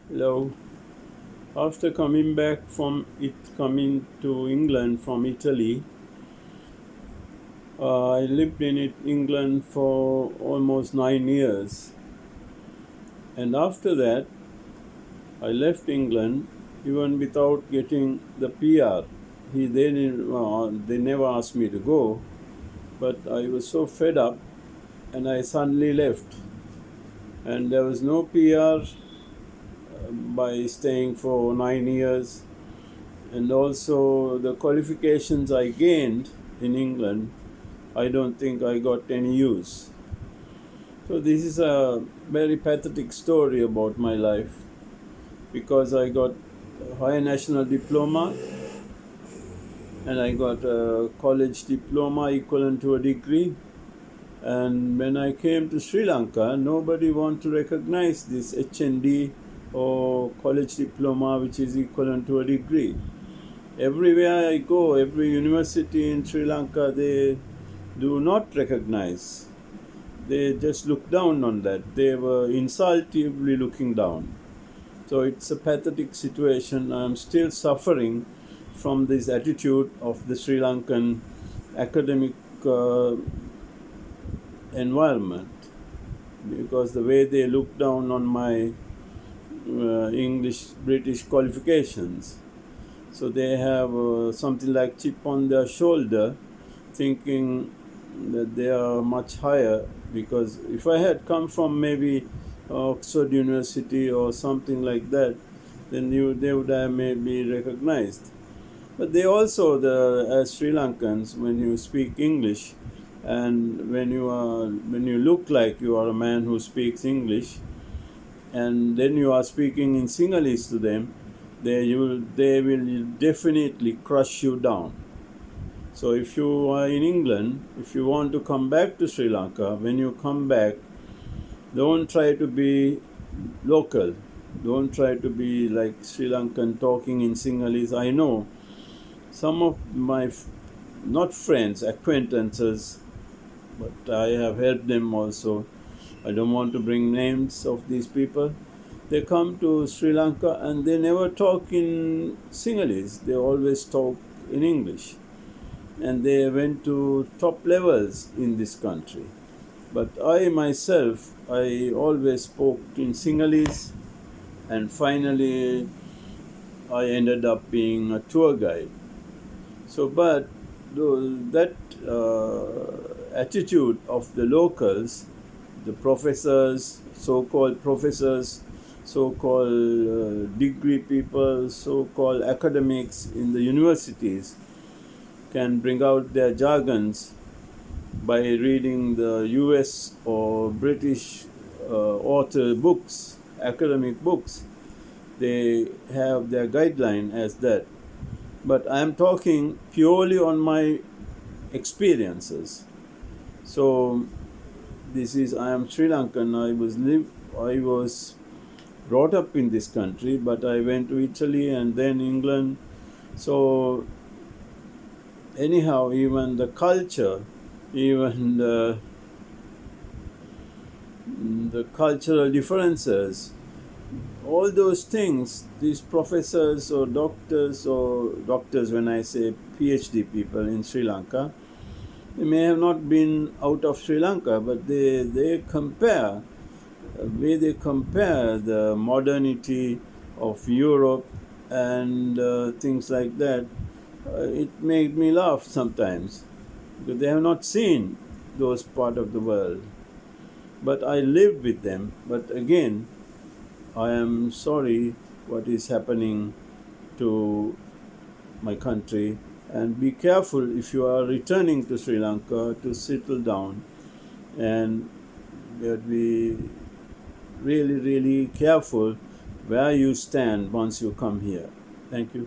Hello. After coming to England from Italy, I lived in England for almost 9 years, and after that, I left England even without getting the PR. They never asked me to go, but I was so fed up, and I suddenly left, and there was no PR by staying for 9 years. And also the qualifications I gained in England, I don't think I got any use. So this is a very pathetic story about my life, because I got a higher national diploma and I got a college diploma equivalent to a degree. And when I came to Sri Lanka, nobody wanted to recognize this HND or college diploma, which is equivalent to a degree. Everywhere I go, every university in Sri Lanka, they do not recognize. They just look down on that. They were insultingly looking down. So it's a pathetic situation. I'm still suffering from this attitude of the Sri Lankan academic environment, because the way they look down on my English British qualifications. So they have something like chip on their shoulder, thinking that they are much higher. Because if I had come from maybe Oxford University or something like that, then they would have made me recognized. But they also, as Sri Lankans, when you speak English, and when you look like you are a man who speaks English, and then you are speaking in Sinhalese to them, they will definitely crush you down. So if you are in England, if you want to come back to Sri Lanka, when you come back, don't try to be local. Don't try to be like Sri Lankan talking in Sinhalese. I know some of my, not friends, acquaintances, but I have helped them also. I don't want to bring names of these people. They come to Sri Lanka and they never talk in Sinhalese. They always talk in English. And they went to top levels in this country. But I myself, I always spoke in Sinhalese, and finally I ended up being a tour guide. So, but that attitude of the locals, the professors, so-called professors, so-called degree people, so-called academics in the universities, can bring out their jargons by reading the US or British author books, academic books. They have their guideline as that. But I am talking purely on my experiences. So I am Sri Lankan. I was brought up in this country, but I went to Italy and then England. So anyhow, even the culture, even the cultural differences, all those things, these professors or doctors, when I say PhD people in Sri Lanka, they may have not been out of Sri Lanka, but they compare, way they compare the modernity of Europe and things like that. It made me laugh sometimes, because they have not seen those part of the world. But I live with them. But again, I am sorry what is happening to my country, and be careful if you are returning to Sri Lanka to settle down, and be really, really careful where you stand once you come here. Thank you.